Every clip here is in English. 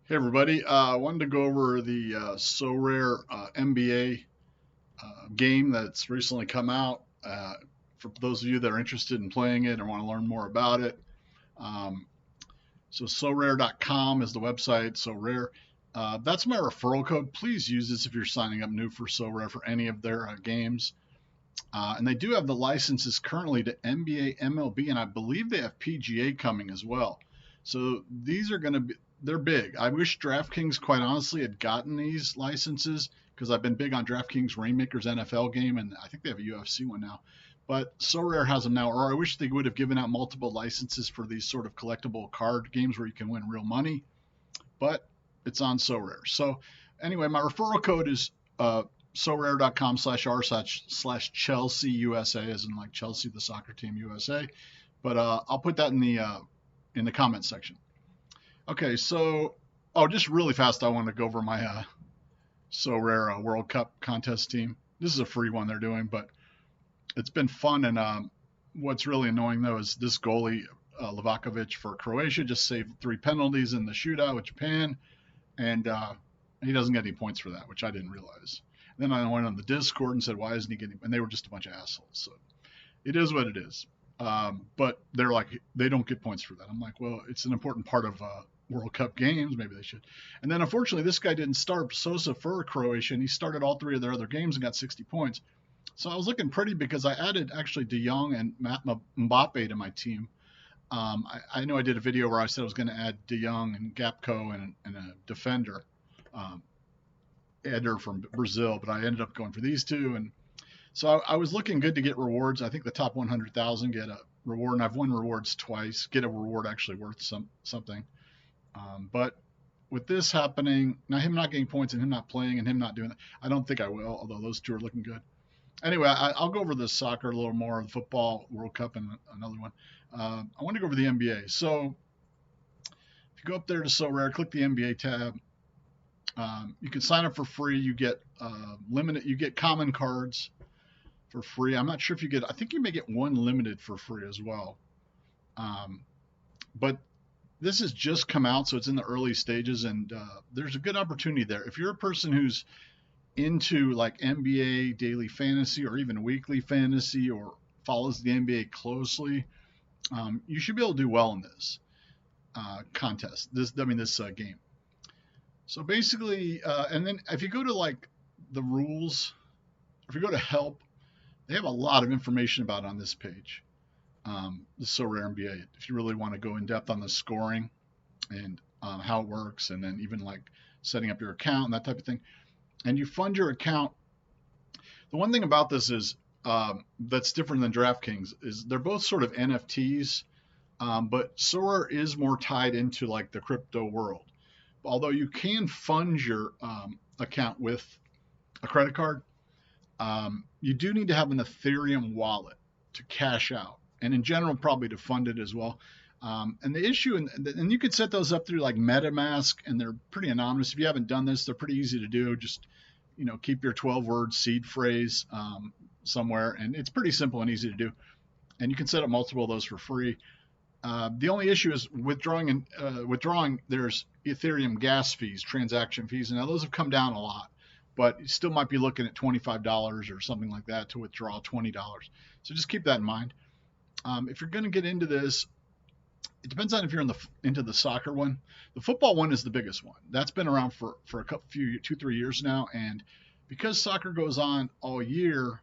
Hey everybody, I wanted to go over the SORARE NBA game that's recently come out. For those of you that are interested in playing it and want to learn more about it, um, so sorare.com is the website. SORARE. That's my referral code. Please use this if you're signing up new for SORARE for any of their games. And they do have the licenses currently to NBA, MLB, and I believe they have PGA coming as well. So these are going to be, they're big. I wish DraftKings, quite honestly, had gotten these licenses because I've been big on DraftKings Rainmakers NFL game, and I think they have a UFC one now. But SoRare has them now, or I wish they would have given out multiple licenses for these sort of collectible card games where you can win real money. But it's on SoRare. So anyway, my referral code is sorare.com/r/slash Chelsea USA, as in like Chelsea, the soccer team USA. But I'll put that in the comment section. Okay, so just really fast, I want to go over my SORARE World Cup contest team. This is a free one they're doing, but it's been fun. And what's really annoying though is this goalie Livakovic for Croatia just saved 3 penalties in the shootout with Japan, and he doesn't get any points for that, which I didn't realize. And then I went on the Discord and said, "Why isn't he getting?" And they were just a bunch of assholes. So it is what it is. But they're like, they don't get points for that. I'm like, well, it's an important part of World Cup games. Maybe they should. And then unfortunately, this guy didn't start Sosa for Croatia, and he started all 3 of their other games and got 60 points. So I was looking pretty because I added actually De Jong and Matt Mbappe to my team. I know I did a video where I said I was going to add De Jong and Gapco and a defender, um, Eder from Brazil, but I ended up going for these two. And so I was looking good to get rewards. I think the top 100,000 get a reward, and I've won rewards twice. Get a reward actually worth something. But with this happening, now him not getting points and him not playing and him not doing that, I don't think I will, although those two are looking good. Anyway, I'll go over the soccer a little more, the football, World Cup, and another one. I want to go over the NBA. So if you go up there to SoRare, click the NBA tab. You can sign up for free. You get limited. You get common cards for free. I'm not sure if you get. I think you may get one limited for free as well. Um, but this has just come out, so it's in the early stages, and there's a good opportunity there. If you're a person who's into like NBA daily fantasy or even weekly fantasy or follows the NBA closely, you should be able to do well in this contest. This game. So basically, and then if you go to like the rules, if you go to help, they have a lot of information about it on this page. The SORARE NBA. If you really want to go in depth on the scoring and how it works, and then even like setting up your account and that type of thing, and you fund your account. The one thing about this is that's different than DraftKings is they're both sort of NFTs, but SORARE is more tied into like the crypto world. Although you can fund your account with a credit card, you do need to have an Ethereum wallet to cash out, and in general, probably to fund it as well. And the issue, and you could set those up through like MetaMask, and they're pretty anonymous. If you haven't done this, they're pretty easy to do. Just keep your 12-word seed phrase somewhere, and it's pretty simple and easy to do. And you can set up multiple of those for free. The only issue is withdrawing. There's Ethereum gas fees, transaction fees, and now those have come down a lot, but you still might be looking at $25 or something like that to withdraw $20. So just keep that in mind. If you're going to get into this, it depends on if you're into the soccer one. The football one is the biggest one. That's been around for a couple, 2-3 years now, and because soccer goes on all year,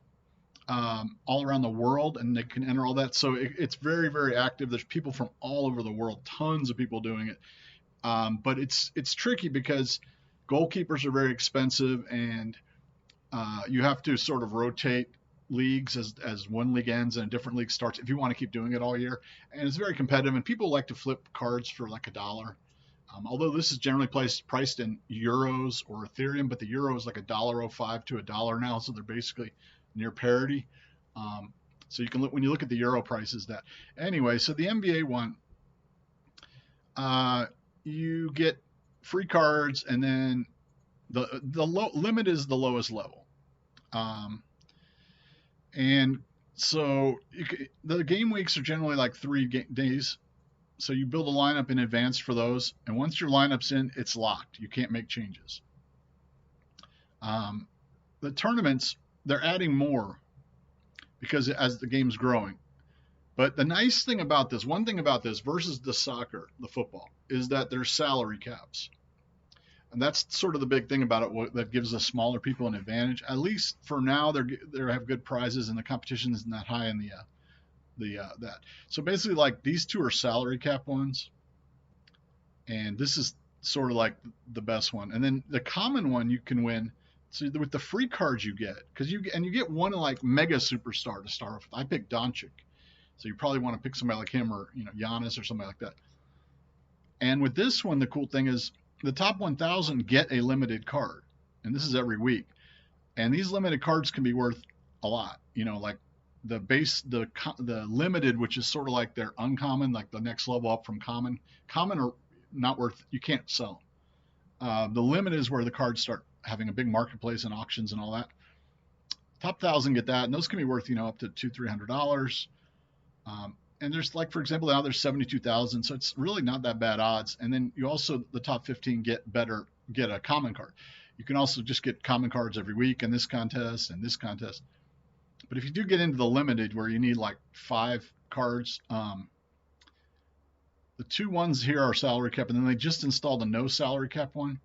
all around the world, and they can enter all that. So it's very, very active. There's people from all over the world, tons of people doing it. But it's tricky because goalkeepers are very expensive, and you have to sort of rotate leagues as one league ends and a different league starts if you want to keep doing it all year. And it's very competitive, and people like to flip cards for like $1. Although this is generally priced in euros or Ethereum, but the euro is like $1.05 to $1 now, so they're basically near parity. So you can look when you look at the euro prices that. Anyway, so the NBA one, you get free cards, and then the limit is the lowest level. And so the game weeks are generally like 3 days. So you build a lineup in advance for those, and once your lineup's in, it's locked. You can't make changes. The tournaments, they're adding more because as the game's growing. But the nice thing about this, one thing about this versus the soccer, the football, is that there's salary caps. And that's sort of the big thing about it that gives the smaller people an advantage. At least for now, they have good prizes, and the competition isn't that high in that. So basically, like these two are salary cap ones, and this is sort of like the best one. And then the common one you can win. So with the free cards you get, because you get one like mega superstar to start off with. I picked Doncic, so you probably want to pick somebody like him or Giannis or somebody like that. And with this one, the cool thing is the top 1,000 get a limited card, and this is every week. And these limited cards can be worth a lot. Like the base, the limited, which is sort of like their uncommon, like the next level up from common. Common are not worth. You can't sell them. The limit is where the cards start having a big marketplace and auctions and all that. Top 1,000 get that, and those can be worth up to $200-300. And there's like, for example, now there's 72,000, so it's really not that bad odds. And then you also, the top 15 get a common card. You can also just get common cards every week in this contest and this contest. But if you do get into the limited where you need like 5 cards, the 2 ones here are salary cap, and then they just installed a no salary cap one.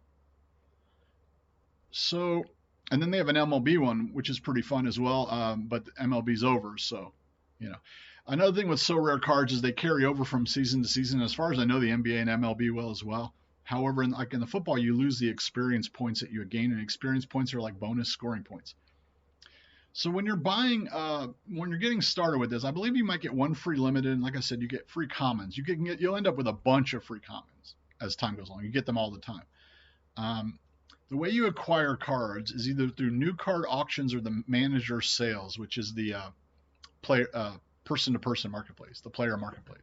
So, and then they have an MLB one, which is pretty fun as well, but MLB's over, so, Another thing with SORARE cards is they carry over from season to season. As far as I know, the NBA and MLB will as well. However, in the football, you lose the experience points that you gain, and experience points are like bonus scoring points. So when you're buying, when you're getting started with this, I believe you might get one free limited, and like I said, you get free commons. You'll end up with a bunch of free commons as time goes along. You get them all the time. The way you acquire cards is either through new card auctions or the manager sales, which is the person-to-person marketplace, the player marketplace,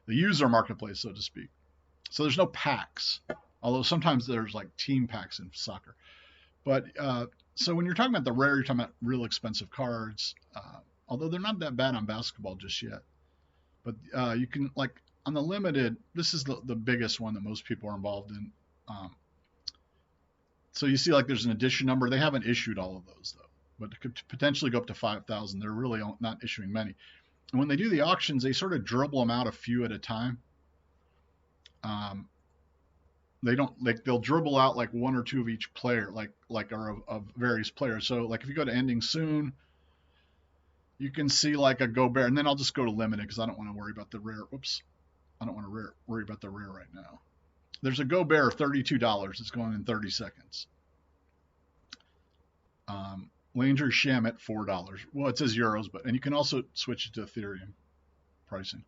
the user marketplace, so to speak. So there's no packs, although sometimes there's like team packs in soccer. But so when you're talking about the rare, you're talking about real expensive cards, although they're not that bad on basketball just yet. But you can, like on the limited, this is the biggest one that most people are involved in. So you see like there's an edition number. They haven't issued all of those though, but it could potentially go up to 5,000. They're really not issuing many. And when they do the auctions, they sort of dribble them out a few at a time. They'll dribble out like 1 or 2 of each player, of various players. So like if you go to ending soon, you can see like a Gobert, and then I'll just go to limited because I don't want to worry about the rare. Whoops, I don't want to worry about the rare right now. There's a Gobert, $32. It's going in 30 seconds. Landry Shamet, $4. Well, it says euros, and you can also switch it to Ethereum pricing.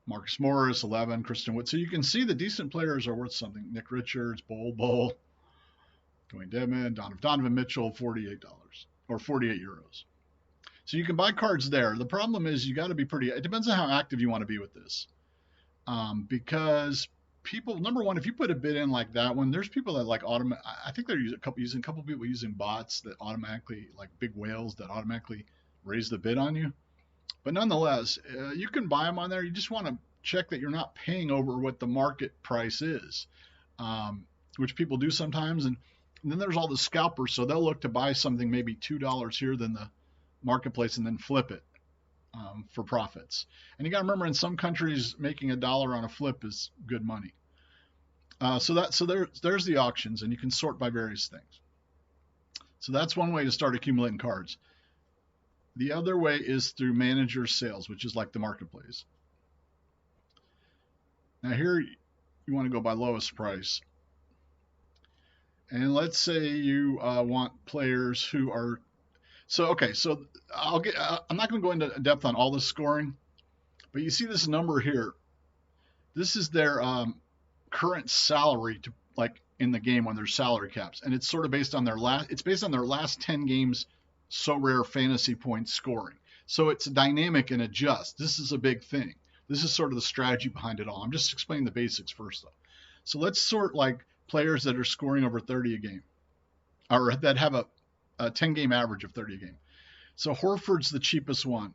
Marcus Morris, 11. Christian Wood. So you can see the decent players are worth something. Nick Richards, Bol, Dwayne Dedmon, Donovan Mitchell, $48 or 48 euros. So you can buy cards there. The problem is you got to be it depends on how active you want to be with this. Because people, number one, if you put a bid in like that one, there's people that like I think they're using a couple people using bots that automatically, like big whales that automatically raise the bid on you. But nonetheless, you can buy them on there. You just want to check that you're not paying over what the market price is, which people do sometimes. And then there's all the scalpers, so they'll look to buy something maybe $2 here than the marketplace and then flip it for profits. And you got to remember, in some countries, making $1 on a flip is good money. So there's the auctions, and you can sort by various things. So that's one way to start accumulating cards. The other way is through manager sales, which is like the marketplace. Now here you want to go by lowest price. And let's say you want players who are so I'm not going to go into depth on all the scoring, but you see this number here. This is their current salary to like in the game when there's salary caps, and it's sort of based on their last 10 games SORARE fantasy points scoring. So it's dynamic and adjust. This is a big thing. This is sort of the strategy behind it all. I'm just explaining the basics first though. So let's sort like players that are scoring over 30 a game, or that have a 10 game average of 30 a game. So Horford's the cheapest one.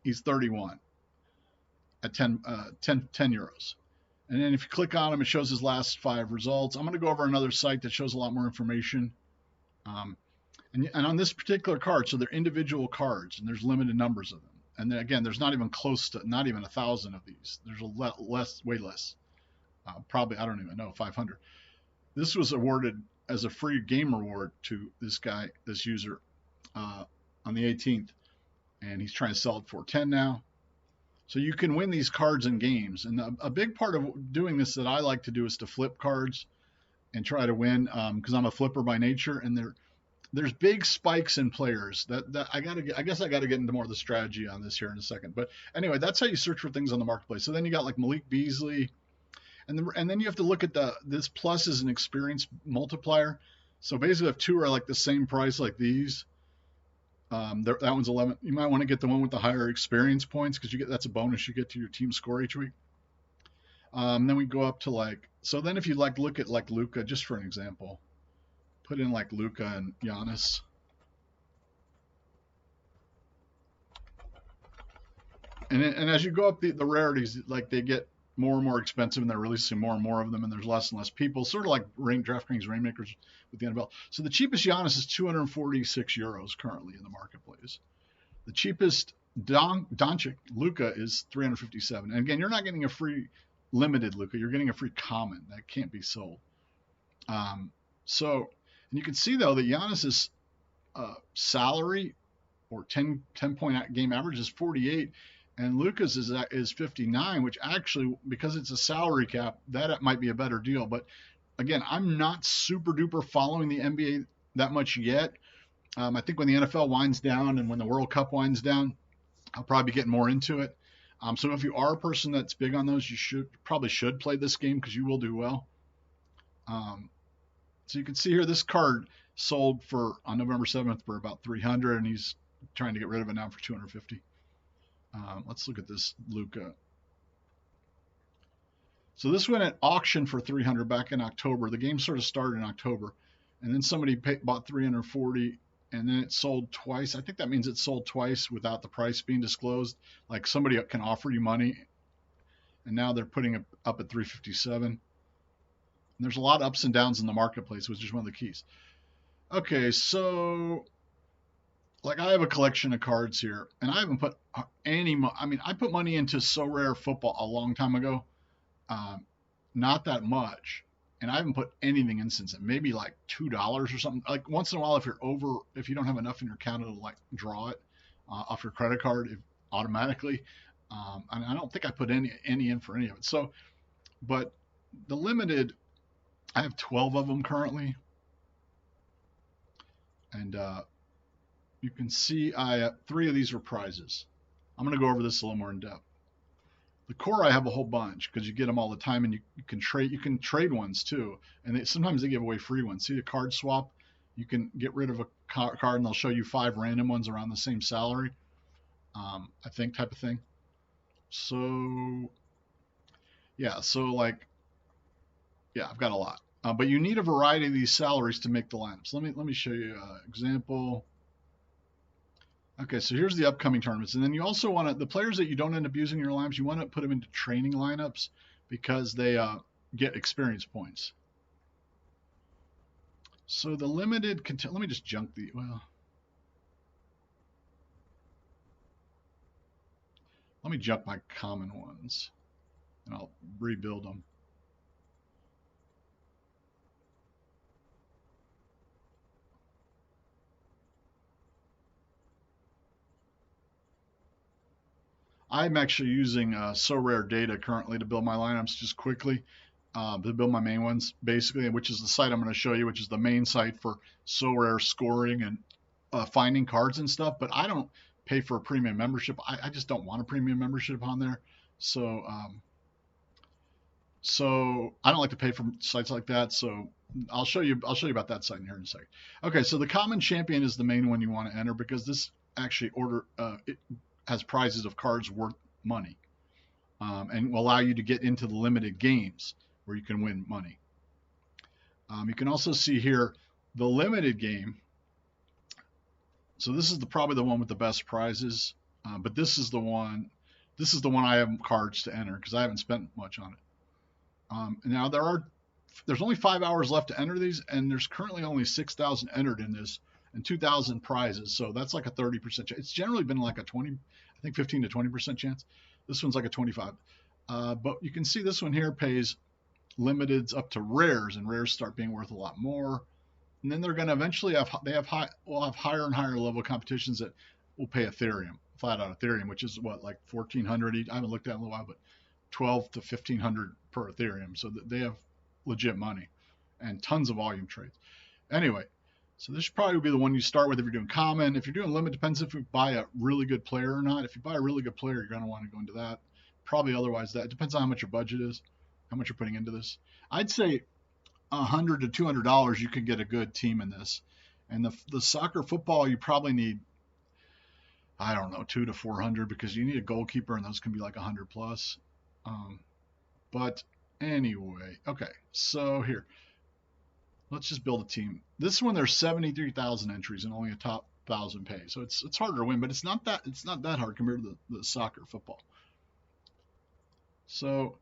he's 31 at 10 euros. And then if you click on him, it shows his last 5 results. I'm going to go over another site that shows a lot more information. And on this particular card, so they're individual cards, and there's limited numbers of them. And then again, there's not even close to, not even 1,000 of these. There's way less. Probably, I don't even know, 500. This was awarded as a free game reward to this guy, this user, on the 18th, and he's trying to sell it for 10 now. So you can win these cards in games, and a big part of doing this that I like to do is to flip cards and try to win, because I'm a flipper by nature, and there's big spikes in players that I guess I gotta get into more of the strategy on this here in a second. But anyway, that's how you search for things on the marketplace. So then you got like Malik Beasley, and then you have to look at this plus is an experience multiplier. So basically, if 2 are like the same price like these, that one's 11. You might want to get the one with the higher experience points because that's a bonus you get to your team score each week. Then we go up to like, so then if you like look at like Luka, just for an example, put in like Luka and Giannis. And as you go up the rarities, like they get more and more expensive, and they're releasing more and more of them, and there's less and less people, sort of like DraftKings Rainmakers with the NFL. So the cheapest Giannis is 246 euros currently in the marketplace. The cheapest Doncic Luka is 357. And again, you're not getting a free limited Luka, you're getting a free common that can't be sold. So, and you can see though that Giannis's salary or 10 point game average is 48. And Luka's is 59, which actually, because it's a salary cap, that might be a better deal. But again, I'm not super duper following the NBA that much yet. I think when the NFL winds down and when the World Cup winds down, I'll probably be getting more into it. So if you are a person that's big on those, you probably should play this game because you will do well. So you can see here, this card sold on November 7th for about 300, and he's trying to get rid of it now for 250. Let's look at this Luka. So this went at auction for 300 back in October. The game sort of started in October, and then somebody bought 340, and then it sold twice. I think that means it sold twice without the price being disclosed. Like somebody can offer you money, and now they're putting it up at 357. And there's a lot of ups and downs in the marketplace, which is one of the keys. Okay, so like I have a collection of cards here, and I haven't put any. I mean, I put money into SORARE football a long time ago, not that much, and I haven't put anything in since then. Maybe like $2 or something. Like once in a while, if you don't have enough in your account, it'll like draw it off your credit card automatically. And I don't think I put any in for any of it. So, but the limited, I have 12 of them currently, and you can see 3 of these are prizes. I'm going to go over this a little more in depth. The core, I have a whole bunch because you get them all the time, and you can trade. You can trade ones too, and sometimes they give away free ones. See the card swap? You can get rid of a card, and they'll show you 5 random ones around the same salary. I think type of thing. So yeah, I've got a lot, but you need a variety of these salaries to make the lineups. Let me show you an example. Okay, so here's the upcoming tournaments, and then you also want the players that you don't end up using in your lineups, you want to put them into training lineups because they get experience points. So the limited, let me just junk let me junk my common ones, and I'll rebuild them. I'm actually using SORARE data currently to build my lineups just quickly, to build my main ones, basically, which is the site I'm going to show you, which is the main site for SORARE scoring and finding cards and stuff. But I don't pay for a premium membership. I just don't want a premium membership on there. So I don't like to pay for sites like that. So I'll show you about that site in here in a second. Okay, so the common champion is the main one you want to enter because this actually it has prizes of cards worth money, and will allow you to get into the limited games where you can win money. You can also see here the limited game. So this is probably the one with the best prizes. But this is the one. This is the one I have cards to enter because I haven't spent much on it. Now there's only 5 hours left to enter these, and there's currently only 6,000 entered in this, and 2,000 prizes. So that's like a 30% chance. It's generally been like a 20, I think 15 to 20% chance. This one's like a 25. But you can see this one here pays limiteds up to rares, and rares start being worth a lot more. And then they're going to eventually have higher and higher level competitions that will pay Ethereum, flat out Ethereum, which is what, like 1,400 each. I haven't looked at it in a little while, but 12 to 1,500 per Ethereum. So they have legit money and tons of volume trades. Anyway, so this should probably be the one you start with if you're doing common. If you're doing limit, depends if you buy a really good player or not. If you buy a really good player, you're going to want to go into that. Probably otherwise that. It depends on how much your budget is, how much you're putting into this. I'd say $100 to $200 you can get a good team in this. And the soccer football, you probably need, I don't know, 200 to 400 because you need a goalkeeper, and those can be like 100 plus. But anyway, okay, so here, let's just build a team. This one, there's 73,000 entries and only a top 1,000 pay, so it's harder to win, but it's not that hard compared to the soccer football. So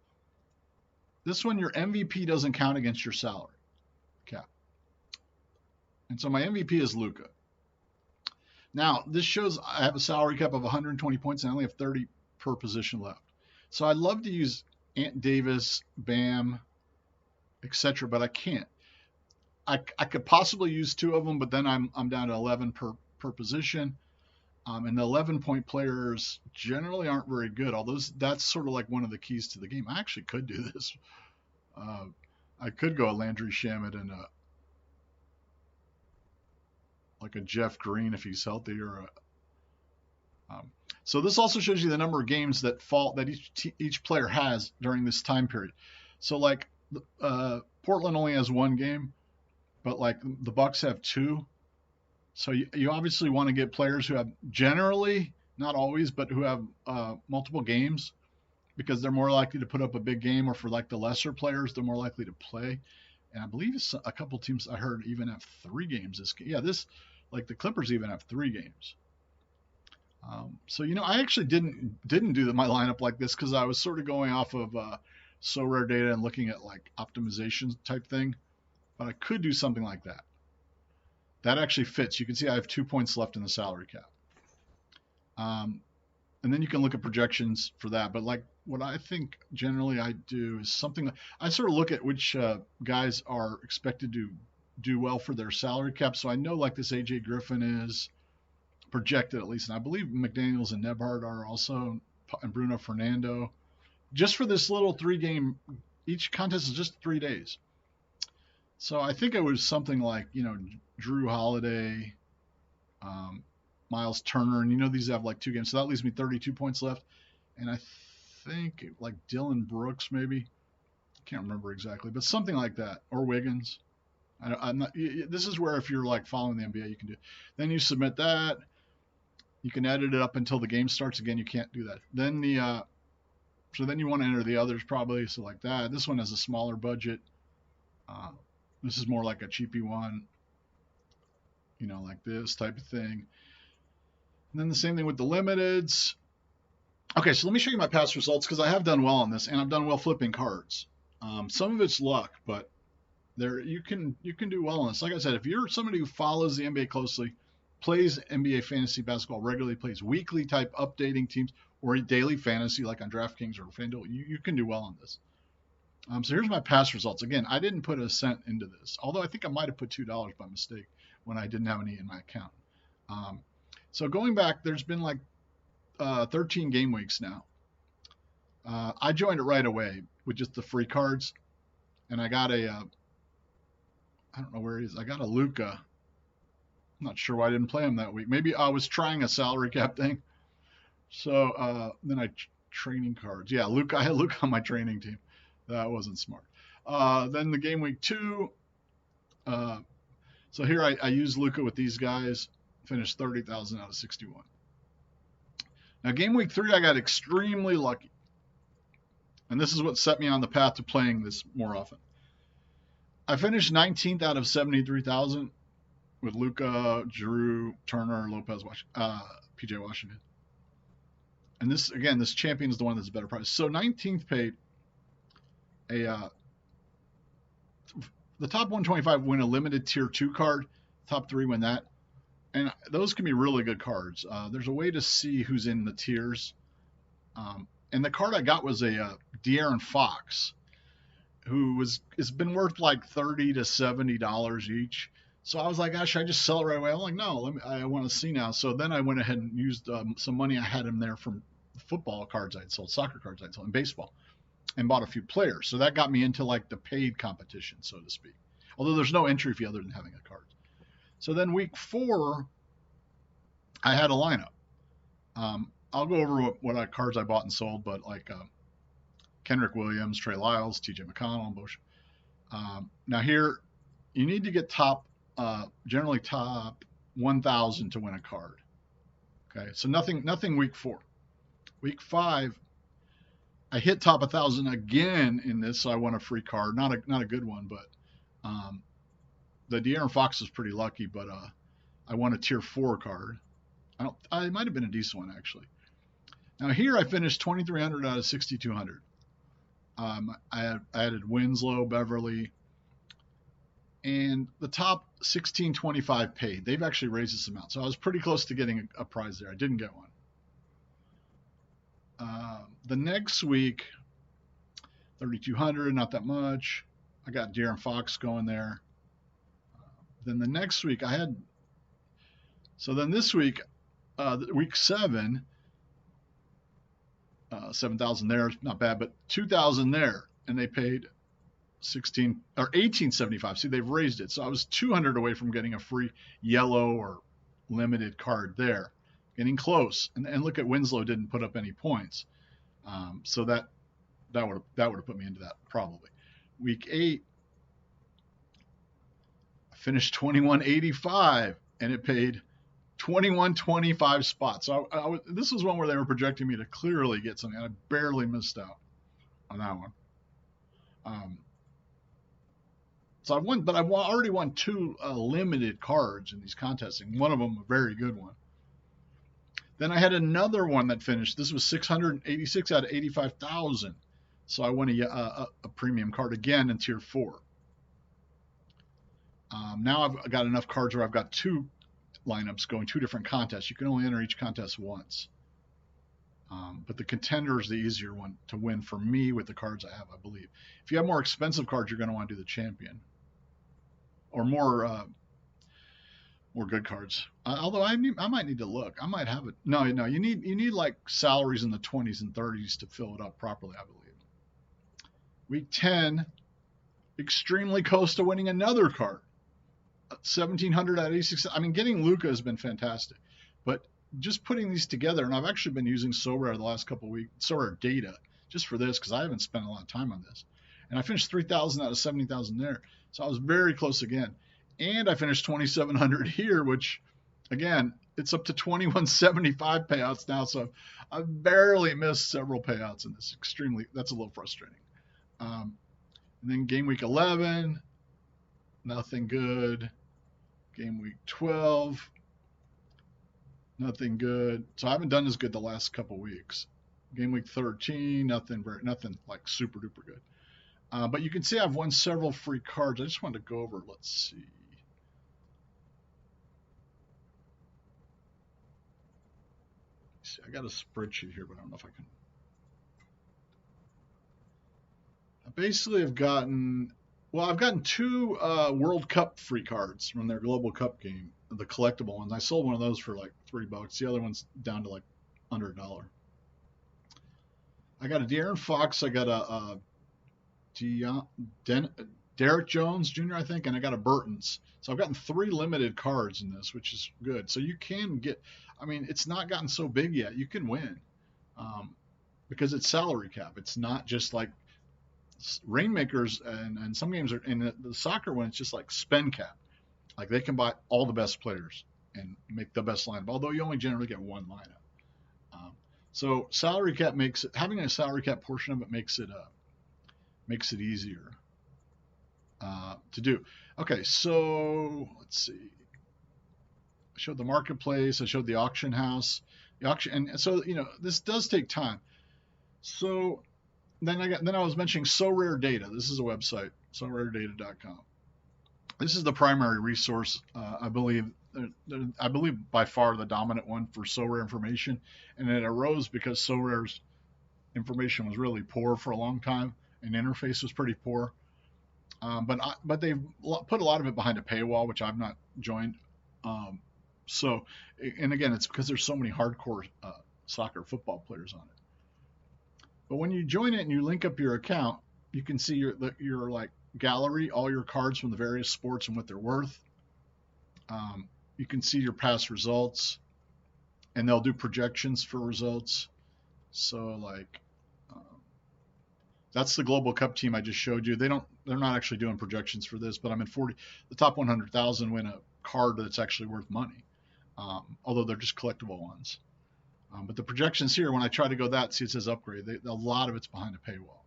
this one, your MVP doesn't count against your salary cap, and so my MVP is Luka. Now this shows I have a salary cap of 120 points and I only have 30 per position left. So I'd love to use Ant Davis, Bam, etc., but I can't. I could possibly use 2 of them, but then I'm down to 11 per position. And the 11-point players generally aren't very good, although that's sort of like one of the keys to the game. I actually could do this. I could go a Landry Shamet and like a Jeff Green if he's healthy, or so this also shows you the number of games that each player has during this time period. So like Portland only has 1 game, but like the Bucks have 2. So you obviously want to get players who have, generally, not always, but who have multiple games, because they're more likely to put up a big game, or for like the lesser players, they're more likely to play. And I believe a couple teams I heard even have 3 games this game. Yeah, like the Clippers even have 3 games. So I actually didn't do my lineup like this because I was sort of going off of SORARE data and looking at like optimization type thing, but I could do something like that. That actually fits. You can see I have 2 points left in the salary cap. And then you can look at projections for that. But like what I think generally I do is something I sort of look at which guys are expected to do well for their salary cap. So I know like this AJ Griffin is projected at least, and I believe McDaniels and Nebhard are also, and Bruno Fernando, just for this little 3-game. Each contest is just 3 days. So I think it was something like Drew Holiday, Miles Turner, and these have like 2 games, so that leaves me 32 points left. And I think like Dylan Brooks, maybe, can't remember exactly, but something like that, or Wiggins. I'm not. This is where if you're like following the NBA, you can do. Then you submit that. You can edit it up until the game starts. Again, you can't do that. Then so then you want to enter the others probably. So like that. This one has a smaller budget. This is more like a cheapy one. Like this type of thing. And then the same thing with the limiteds. Okay, so let me show you my past results because I have done well on this, and I've done well flipping cards. Some of it's luck, but you can do well on this. Like I said, if you're somebody who follows the NBA closely, plays NBA fantasy basketball regularly, plays weekly type updating teams, or daily fantasy like on DraftKings or FanDuel, you can do well on this. So here's my past results. Again, I didn't put a cent into this, although I think I might have put $2 by mistake when I didn't have any in my account. So going back, there's been like 13 game weeks now. I joined it right away with just the free cards, and I got I don't know where he is. I got a Luka. I'm not sure why I didn't play him that week. Maybe I was trying a salary cap thing. So then training cards. Yeah, Luka. I had Luka on my training team. That wasn't smart. Then the game week 2. So here I used Luka with these guys. Finished 30,000 out of 61. Now game week 3, I got extremely lucky. And this is what set me on the path to playing this more often. I finished 19th out of 73,000 with Luka, Drew, Turner, Lopez, PJ Washington. And this, again, this champion is the one that's a better price. So 19th paid the top 125 win a limited tier 2 card. Top 3 win that. And those can be really good cards. There's a way to see who's in the tiers. And the card I got was a De'Aaron Fox, who has been worth like $30 to $70 each. So I was like, gosh, should I just sell it right away? I'm like, no, I want to see now. So then I went ahead and used some money I had in there from football cards I'd sold, soccer cards I'd sold, and baseball, and bought a few players. So that got me into like the paid competition, so to speak. Although there's no entry fee other than having a card. So then week 4, I had a lineup. I'll go over what cards I bought and sold, but like Kenrick Williams, Trey Lyles, TJ McConnell, Bush. Now here, you need to get generally top 1,000 to win a card. Okay, so nothing week 4. Week 5, I hit top 1,000 again in this, so I won a free card. Not a good one, but the De'Aaron Fox was pretty lucky, but I won a tier 4 card. It might have been a decent one actually. Now here I finished 2,300 out of 6,200. I added Winslow, Beverly, and the top 1625 paid. They've actually raised this amount, so I was pretty close to getting a prize there. I didn't get one. The next week, 3,200, not that much. I got De'Aaron Fox going there. Then the next week I had. So then this week, week 7. 7,000 there, not bad, but 2,000 there, and they paid 1875. See, they've raised it, so I was 200 away from getting a free yellow or limited card there, getting close. And look at Winslow didn't put up any points, so that would have put me into that probably. Week 8, I finished 2185, and it paid 2125 spots. So this was one where they were projecting me to clearly get something. I barely missed out on that one. So I've won, but I've already won 2 limited cards in these contests, and one of them a very good one. Then I had another one that finished. This was 686 out of 85,000. So I won a premium card again in tier 4. Now I've got enough cards where I've got 2 lineups going 2 different contests. You can only enter each contest once. But the contender is the easier one to win for me with the cards I have, I believe. If you have more expensive cards, you're going to want to do the champion. Or more good cards. Although I might need to look. I might have it. No, you need like salaries in the 20s and 30s to fill it up properly, I believe. Week 10, extremely close to winning another card. 1,700 out of 86. I mean, getting Luka has been fantastic, but just putting these together, and I've actually been using SORARE the last couple of weeks, SORARE data, just for this because I haven't spent a lot of time on this. And I finished 3,000 out of 70,000 there, so I was very close again. And I finished 2,700 here, which, again, it's up to 2,175 payouts now, so I've barely missed several payouts in this. That's a little frustrating. And then game week 11, nothing good. Game week 12, nothing good. So I haven't done as good the last couple weeks. Game week 13, nothing like super duper good. But you can see I've won several free cards. I just wanted to go over. Let's see. I got a spreadsheet here, but I don't know if I can. I basically have gotten. Well, I've gotten 2 World Cup free cards from their Global Cup game, the collectible ones. I sold one of those for like $3. The other one's down to like under $1. I got a De'Aaron Fox. I got a Derek Jones Jr., I think, and I got a Burton's. So I've gotten 3 limited cards in this, which is good. So you can get. I mean, it's not gotten so big yet. You can win because it's salary cap. It's not just like Rainmakers and some games are in the soccer one. It's just like spend cap, like they can buy all the best players and make the best lineup, although you only generally get one lineup. So salary cap having a salary cap portion of it makes it easier to do. Okay, so let's see. I showed the marketplace. I showed the auction house. the auction, and so this does take time. So then I was mentioning SORARE data. This is a website, soraredata.com. This is the primary resource, I believe. I believe by far the dominant one for SORARE information, and it arose because SORARE's information was really poor for a long time, and interface was pretty poor. But they've put a lot of it behind a paywall, which I've not joined. So, and again, it's because there's so many hardcore soccer football players on it. But when you join it and you link up your account, you can see your like gallery, all your cards from the various sports and what they're worth. You can see your past results, and they'll do projections for results. So like that's the Global Cup team I just showed you. They're not actually doing projections for this, but I'm in the top 100,000 win a card that's actually worth money, although they're just collectible ones. But the projections here, when I try to go see it says upgrade. A lot of it's behind a paywall,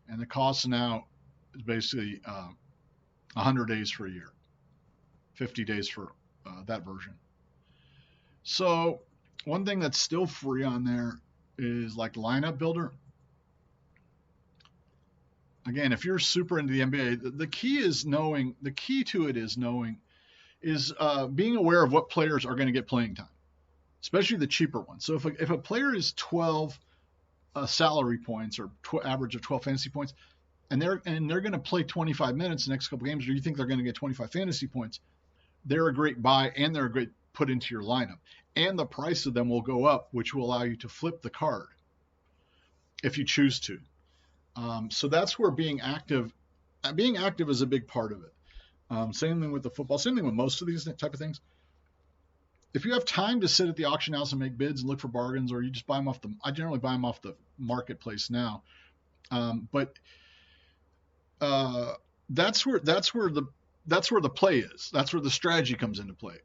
and the cost now is basically 100 days for a year, 50 days for that version. So one thing that's still free on there is like lineup builder. Again, if you're super into the NBA, the key to it is being aware of what players are going to get playing time, especially the cheaper ones. So if a player is 12 salary points or average of 12 fantasy points, and they're going to play 25 minutes the next couple games, or you think they're going to get 25 fantasy points, they're a great buy, and they're a great put into your lineup. And the price of them will go up, which will allow you to flip the card if you choose to. So that's where being active is a big part of it. Same thing with the football, same thing with most of these type of things. If you have time to sit at the auction house and make bids and look for bargains, or you just buy them I generally buy them off the marketplace now. But that's where the play is. That's where the strategy comes into play.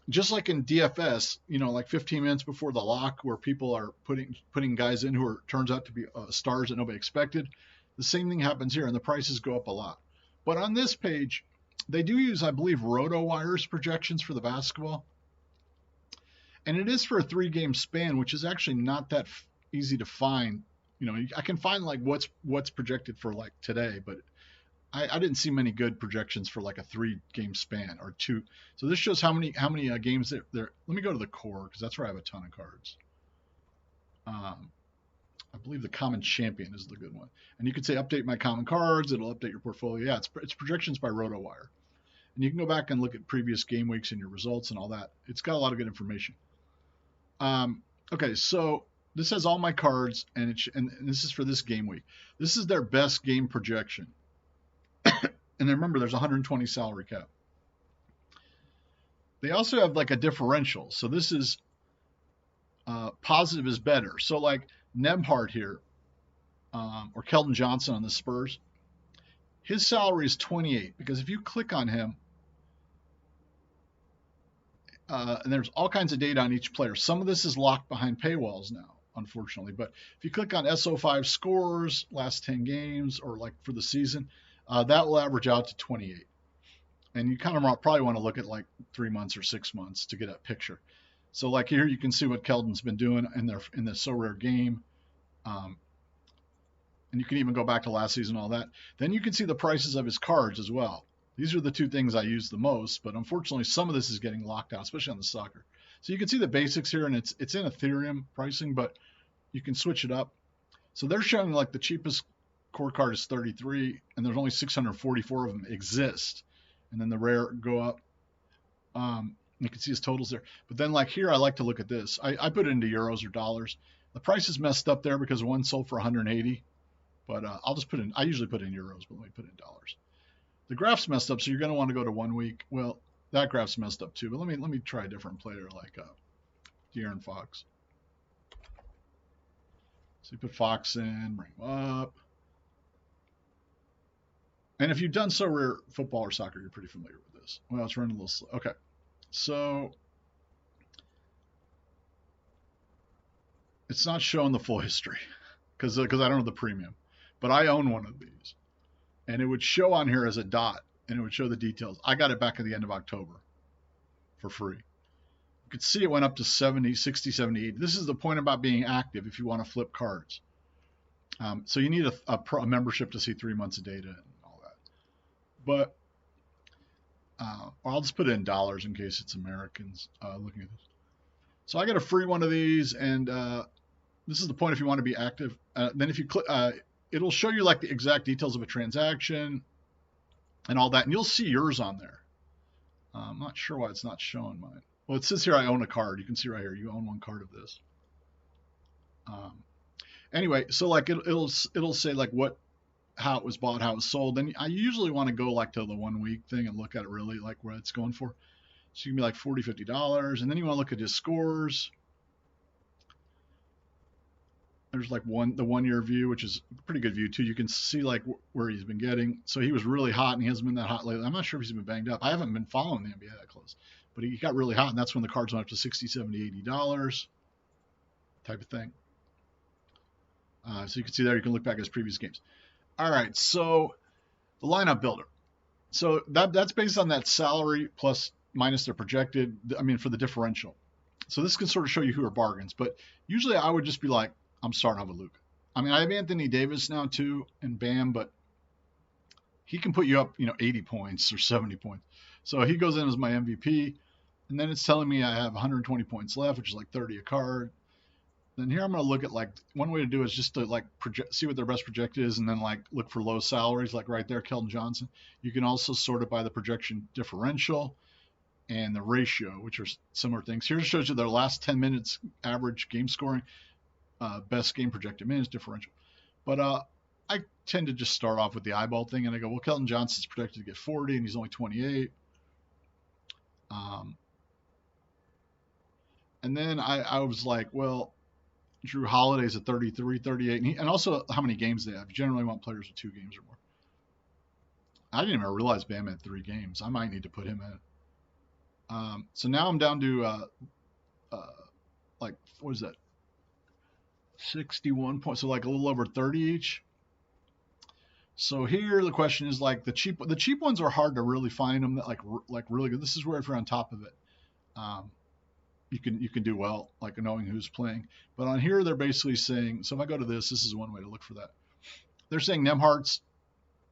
Just like in DFS, like 15 minutes before the lock, where people are putting guys in who turns out to be stars that nobody expected. The same thing happens here, and the prices go up a lot. But on this page, they do use, I believe, RotoWire's projections for the basketball, and it is for a 3-game span, which is actually not that easy to find. I can find like what's projected for like today, but I didn't see many good projections for like a 3-game span or 2. So this shows how many games there. Let me go to the core, because that's where I have a ton of cards. I believe the common champion is the good one, and you can say update my common cards. It'll update your portfolio. Yeah, it's projections by RotoWire, and you can go back and look at previous game weeks and your results and all that. It's got a lot of good information. Okay, so this has all my cards, and this is for this game week. This is their best game projection. And then remember, there's 120 salary cap. They also have like a differential. So this is positive is better. So like Nebhart here, or Keldon Johnson on the Spurs, his salary is 28, because if you click on him, and there's all kinds of data on each player. Some of this is locked behind paywalls now, unfortunately. But if you click on SO5 scores, last 10 games, or like for the season, that will average out to 28. And you kind of probably want to look at like 3 months or 6 months to get a picture. So like here, you can see what Keldon's been doing in the SORARE game. And you can even go back to last season, all that. Then you can see the prices of his cards as well. These are the two things I use the most, but unfortunately some of this is getting locked out, especially on the soccer. So you can see the basics here, and it's in Ethereum pricing, but you can switch it up. So they're showing like the cheapest core card is 33, and there's only 644 of them exist. And then the rare go up. You can see his totals there. But then like here, I like to look at this. I put it into euros or dollars. The price is messed up there because one sold for 180. But I'll just put in, I usually put in euros, but let me put in dollars. The graph's messed up, so you're going to want to go to 1 week. Well, that graph's messed up too, but let me try a different player like De'Aaron Fox. So you put Fox in, bring him up. And if you've done SORARE football or soccer, you're pretty familiar with this. Well, it's running a little slow. Okay, so it's not showing the full history because I don't have the premium, but I own one of these. And it would show on here as a dot, and it would show the details. I got it back at the end of October for free. You could see it went up to 70, 60, 70, 80. This is the point about being active if you want to flip cards. So you need a membership to see 3 months of data and all that. But I'll just put it in dollars in case it's Americans looking at this. So I got a free one of these, and this is the point if you want to be active. Then if you click, it'll show you like the exact details of a transaction and all that, and you'll see yours on there. I'm not sure why it's not showing mine. Well, it says here I own a card. You can see right here, you own one card of this. Anyway, so like it'll say like how it was bought, how it was sold. Then I usually want to go like to the 1 week thing and look at it really like what it's going for. So you can be like $40, $50, and then you want to look at his scores. There's like the 1 year view, which is a pretty good view too. You can see like where he's been getting. So he was really hot, and he hasn't been that hot lately. I'm not sure if he's been banged up. I haven't been following the NBA that close, but he got really hot, and that's when the cards went up to $60, $70, $80 type of thing. So you can see there, you can look back at his previous games. All right, so the lineup builder. So that's based on that salary plus minus their projected, I mean, for the differential. So this can sort of show you who are bargains, but usually I would just be like, I'm starting off with Luka. I mean, I have Anthony Davis now too, and Bam, but he can put you up, 80 points or 70 points. So he goes in as my MVP, and then it's telling me I have 120 points left, which is like 30 a card. Then here I'm going to look at like one way to do it is just to like see what their best projected is, and then like look for low salaries, like right there, Keldon Johnson. You can also sort it by the projection differential and the ratio, which are similar things. Here it shows you their last 10 minutes average game scoring, best game projected minutes differential. But I tend to just start off with the eyeball thing, and I go, well, Keldon Johnson's projected to get 40, and he's only 28. And then I was like, well, Drew Holiday's at 33, 38, and also how many games they have. You generally want players with 2 games or more. I didn't even realize Bam had 3 games. I might need to put him in. So now I'm down to like, what is that? 61 points, so like a little over 30 each. So here the question is like the cheap ones are hard to really find them that like really good. This is where if you're on top of it, you can do well, like knowing who's playing. But on here they're basically saying, so if I go to this is one way to look for that. They're saying Nembhard's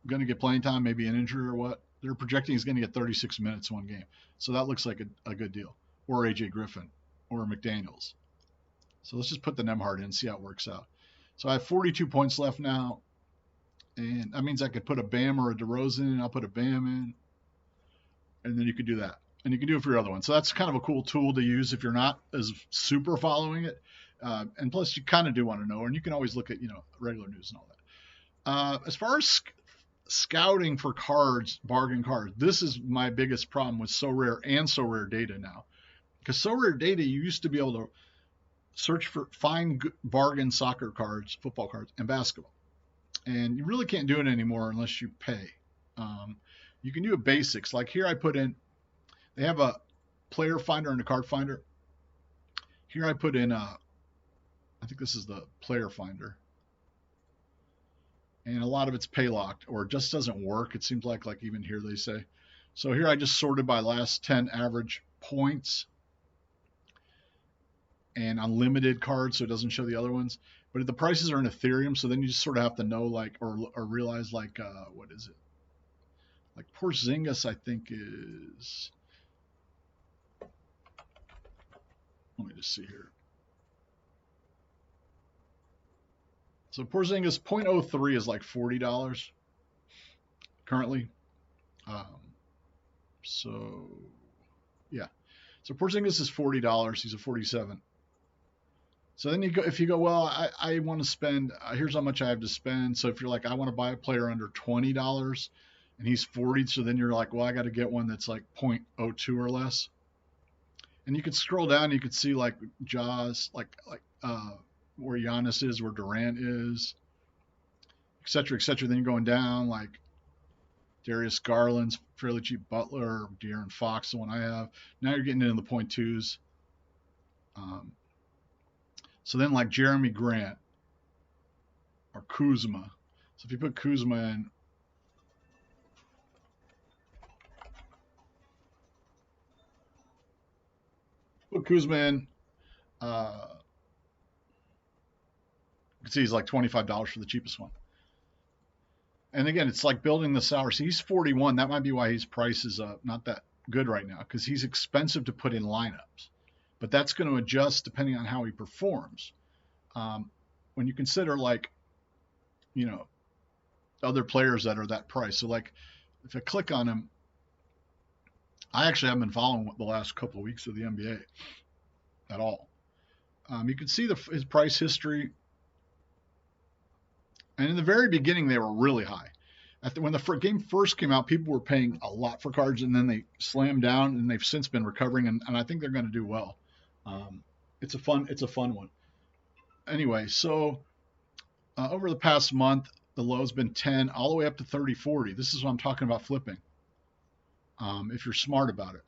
going to get playing time, maybe an injury or what. They're projecting he's going to get 36 minutes one game. So that looks like a good deal. Or AJ Griffin or McDaniels. So let's just put the Nembhard in and see how it works out. So I have 42 points left now. And that means I could put a Bam or a DeRozan in. I'll put a Bam in. And then you could do that. And you can do it for your other one. So that's kind of a cool tool to use if you're not as super following it. And plus, you kind of do want to know. And you can always look at, regular news and all that. As far as scouting for cards, bargain cards, this is my biggest problem with SORARE and SORARE data now. Because SORARE data, you used to be able to find bargain soccer cards, football cards, and basketball. And you really can't do it anymore unless you pay. You can do a basics. Like here I put in, they have a player finder and a card finder. Here I put in I think this is the player finder. And a lot of it's pay locked or it just doesn't work. It seems like even here they say. So here I just sorted by last 10 average points and unlimited cards, so it doesn't show the other ones. But the prices are in Ethereum, so then you just sort of have to know or realize what is it? Like Porzingis, I think is. Let me just see here. So Porzingis 0.03 is like $40 currently. So yeah. So Porzingis is $40. He's a 47. So then if you go, well, I want to spend, here's how much I have to spend. So if you're like, I want to buy a player under $20 and he's 40, so then you're like, well, I got to get one that's like 0.02 or less. And you could scroll down, and you could see like Jaws, like where Giannis is, where Durant is, et cetera, et cetera. Then you're going down, like Darius Garland's fairly cheap, Butler, De'Aaron Fox, the one I have. Now you're getting into the 0.2s. So then like Jeremy Grant or Kuzma. So if you put Kuzma in, put Kuzma in. You can see he's like $25 for the cheapest one. And again, it's like building the salary. So he's 41. That might be why his price is not that good right now, because he's expensive to put in lineups. But that's going to adjust depending on how he performs. When you consider, like, other players that are that price. So, like, if I click on him, I actually haven't been following the last couple of weeks of the NBA at all. You can see his price history. And in the very beginning, they were really high. When the game first came out, people were paying a lot for cards, and then they slammed down, and they've since been recovering, and I think they're going to do well. It's a fun one. Anyway, so over the past month, the low's been 10 all the way up to 30, 40. This is what I'm talking about flipping. If you're smart about it.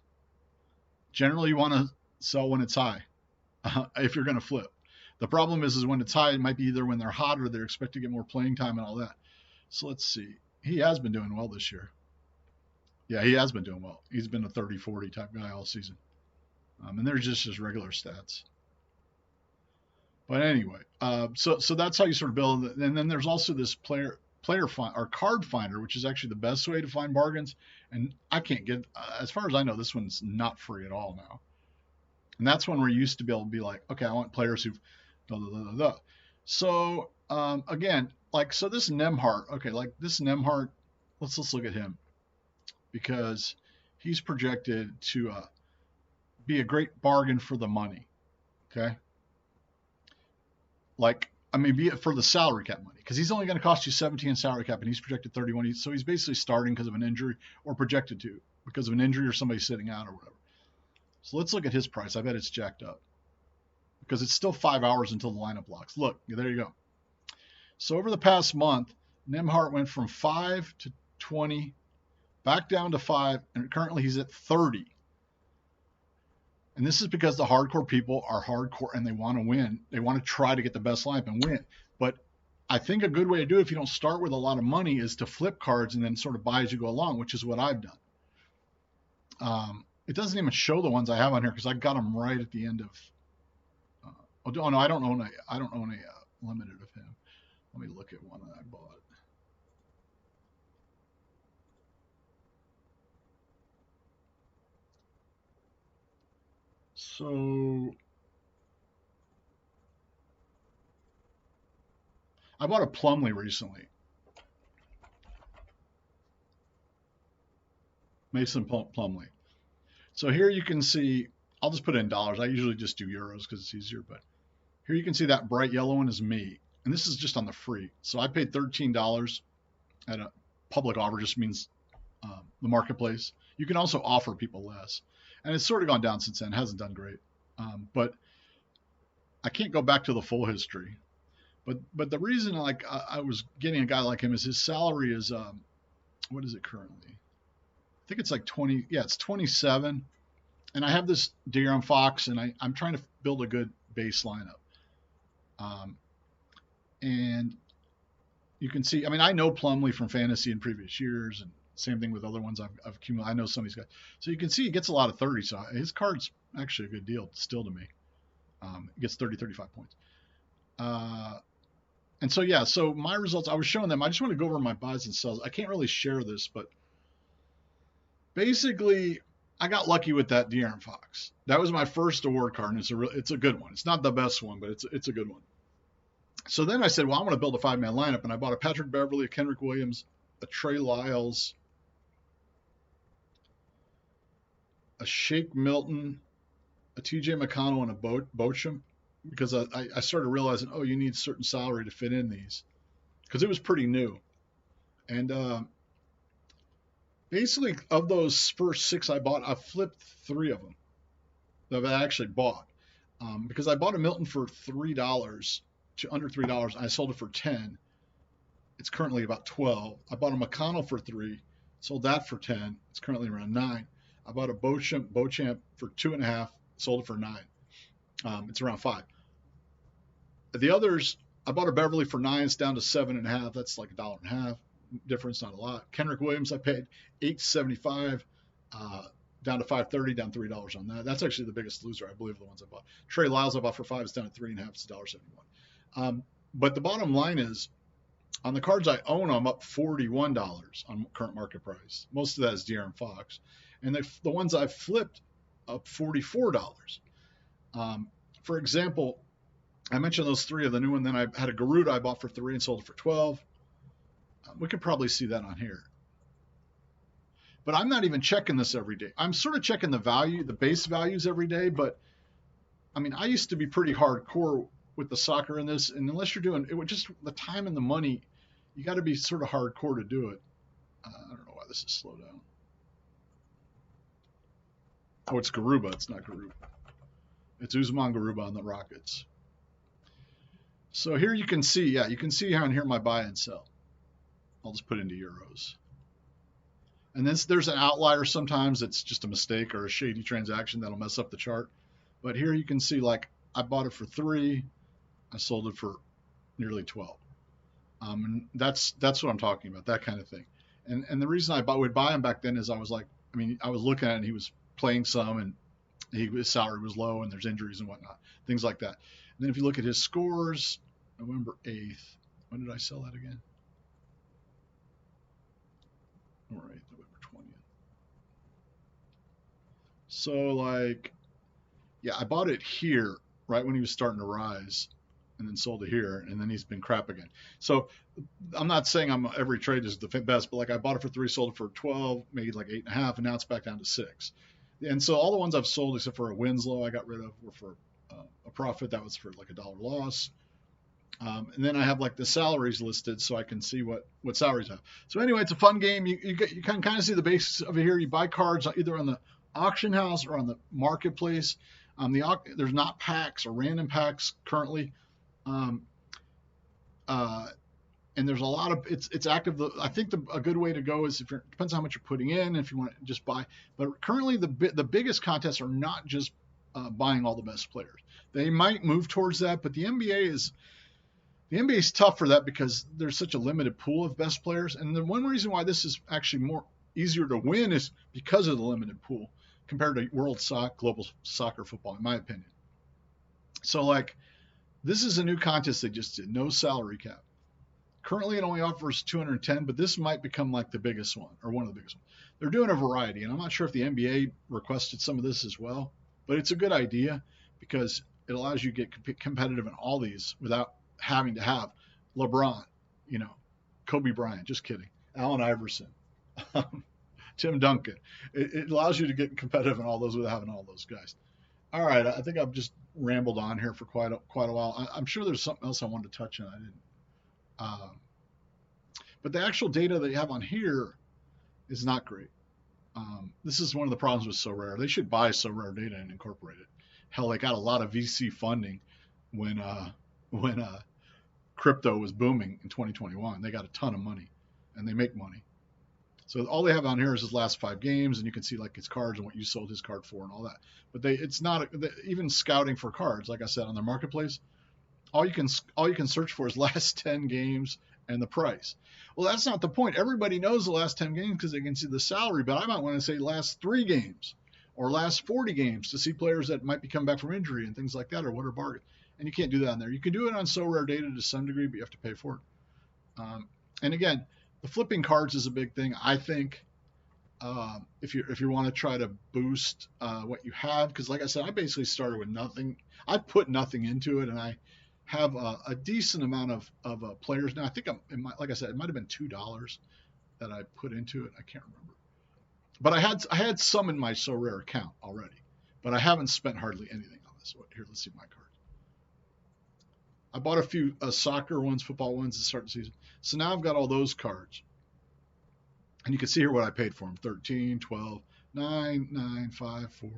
Generally, you want to sell when it's high if you're going to flip. The problem is when it's high, it might be either when they're hot or they're expected to get more playing time and all that. So let's see. He has been doing well this year. Yeah, he has been doing well. He's been a 30, 40 type guy all season. And they're just his regular stats. But anyway, so that's how you sort of build it. And then there's also this player find or card finder, which is actually the best way to find bargains. And I can't get, as far as I know, this one's not free at all now. And that's one where you used to be able to be like, okay, I want players who've So again, like, so this Nemhart, okay, like this Nemhart, let's look at him, because he's projected to be a great bargain for the money. Okay. Like, I mean, be it for the salary cap money, because he's only going to cost you 17 salary cap, and he's projected 31. So he's basically starting because of an injury, or projected to because of an injury, or somebody sitting out or whatever. So let's look at his price. I bet it's jacked up, because it's still 5 hours until the lineup locks. Look, there you go. So over the past month, Nemhart went from 5 to 20, back down to 5, and currently he's at 30. And this is because the hardcore people are hardcore and they want to win. They want to try to get the best lineup and win. But I think a good way to do it, if you don't start with a lot of money, is to flip cards and then sort of buy as you go along, which is what I've done. It doesn't even show the ones I have on here because I got them right at the end of. Oh no, I don't own a limited of him. Let me look at one that I bought. So I bought a Plumlee recently. Mason Plumlee. So here you can see, I'll just put it in dollars. I usually just do euros because it's easier, but here you can see that bright yellow one is me. And this is just on the free. So I paid $13 at a public offer, just means the marketplace. You can also offer people less. And it's sort of gone down since then. It hasn't done great. But I can't go back to the full history. But the reason I was getting a guy like him is his salary is, what is it currently? I think it's like 20. Yeah, it's 27. And I have this De'Aaron Fox, and I'm trying to build a good base lineup. And you can see, I mean, I know Plumlee from fantasy in previous years, and same thing with other ones I've accumulated. I know some of these guys. So you can see he gets a lot of 30. So his card's actually a good deal still to me. He gets 30, 35 points. And so, yeah, so my results, I was showing them. I just want to go over my buys and sells. I can't really share this, but basically I got lucky with that De'Aaron Fox. That was my first award card, and it's a good one. It's not the best one, but it's a good one. So then I said, well, I want to build a 5-man lineup, and I bought a Patrick Beverley, a Kendrick Williams, a Trey Lyles, a Shake Milton, a TJ McConnell, and a Bochum, because I started realizing, you need certain salary to fit in these, because it was pretty new. And basically, of those first 6 I bought, I flipped 3 of them that I actually bought, because I bought a Milton for $3 to under $3. I sold it for 10. It's currently about 12. I bought a McConnell for 3, sold that for 10. It's currently around 9. I bought a Beauchamp for 2.5, sold it for 9. It's around 5. The others, I bought a Beverly for 9. It's down to 7.5. That's like $1.50 difference, not a lot. Kendrick Williams, I paid $8.75. down to 530, down $3 on that. That's actually the biggest loser, I believe, of the ones I bought. Trey Lyles I bought for 5 is down to 3.5. It's $1.71. But the bottom line is, on the cards I own, I'm up $41 on current market price. Most of that is De'Aaron Fox. And the ones I've flipped, up $44. For example, I mentioned those 3 of the new one. Then I had a Garuda I bought for 3 and sold it for 12. We could probably see that on here. But I'm not even checking this every day. I'm sort of checking the base values every day. But I mean, I used to be pretty hardcore with the soccer in this. And unless you're doing it, with just the time and the money, you got to be sort of hardcore to do it. I don't know why this is slow down. Oh, it's Garuba. It's not Garuba. It's Usman Garuba on the Rockets. So here you can see, you can see on here my buy and sell. I'll just put it into euros. And then there's an outlier sometimes. It's just a mistake or a shady transaction that'll mess up the chart. But here you can see, like, I bought it for 3. I sold it for nearly 12. And that's what I'm talking about, that kind of thing. And the reason I would buy him back then is I was looking at it and he was playing some and his salary was low and there's injuries and whatnot, things like that. And then if you look at his scores, November 8th, when did I sell that again? All right, November 20th. So like, yeah, I bought it here right when he was starting to rise and then sold it here, and then he's been crap again. So I'm not saying every trade is the best, but like I bought it for 3, sold it for 12, made like 8.5, and now it's back down to 6. And so all the ones I've sold, except for a Winslow I got rid of, were for a profit. That was for like $1 loss. And then I have like the salaries listed so I can see what salaries have. So anyway, it's a fun game. You can kind of see the basics of it here. You buy cards either on the auction house or on the marketplace. There's not packs or random packs currently. And there's a lot of it's active. I think a good way to go is depends on how much you're putting in. If you want to just buy, but currently the biggest contests are not just buying all the best players. They might move towards that, but the NBA is tough for that because there's such a limited pool of best players. And the one reason why this is actually easier to win is because of the limited pool compared to world soccer, global soccer football, in my opinion. So like, this is a new contest they just did, no salary cap. Currently, it only offers 210, but this might become like the biggest one or one of the biggest ones. They're doing a variety, and I'm not sure if the NBA requested some of this as well, but it's a good idea because it allows you to get competitive in all these without having to have LeBron, Kobe Bryant, just kidding, Allen Iverson, Tim Duncan. It allows you to get competitive in all those without having all those guys. All right, I think I've just rambled on here for quite a while. I'm sure there's something else I wanted to touch on. I didn't. But the actual data they have on here is not great. This is one of the problems with SORARE. They should buy SORARE data and incorporate it. Hell, they got a lot of VC funding when crypto was booming in 2021. They got a ton of money, and they make money. So all they have on here is his last 5 games, and you can see like his cards and what you sold his card for and all that. But it's not even scouting for cards. Like I said, on their marketplace, all you can search for is last 10 games and the price. Well, that's not the point. Everybody knows the last 10 games because they can see the salary, but I might want to say last 3 games or last 40 games to see players that might be coming back from injury and things like that, or what are bargains. And you can't do that on there. You can do it on SORARE data to some degree, but you have to pay for it. And again, the flipping cards is a big thing. I think if you want to try to boost what you have, because like I said, I basically started with nothing. I put nothing into it, and I have a decent amount of players now. I think like I said, it might have been $2 that I put into it. I can't remember, but I had some in my SORARE account already, but I haven't spent hardly anything on this. Here, let's see my cards. I bought a few soccer ones, football ones to start the season. So now I've got all those cards, and you can see here what I paid for them: 13, 12, 9, 9, 5, 4,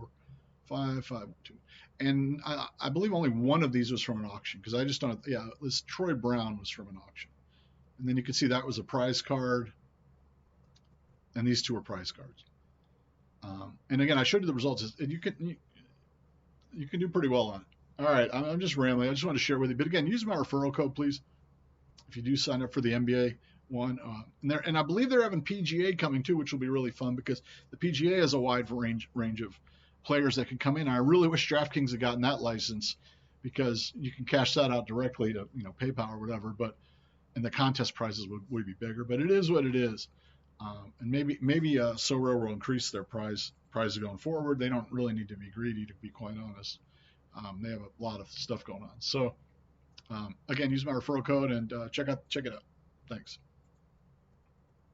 5, 5, 2. And I believe only one of these was from an auction, because I just don't. Yeah, this Troy Brown was from an auction, and then you can see that was a prize card, and these 2 are prize cards. And again, I showed you the results, and you can do pretty well on it. All right, I'm just rambling. I just want to share with you, but again, use my referral code, please. If you do sign up for the NBA, one. And I believe they're having PGA coming too, which will be really fun because the PGA has a wide range of players that can come in. I really wish DraftKings had gotten that license because you can cash that out directly to PayPal or whatever, but and the contest prizes would be bigger. But it is what it is. And maybe SORARE will increase their prizes going forward. They don't really need to be greedy, to be quite honest. They have a lot of stuff going on. So again, use my referral code and check it out. Thanks.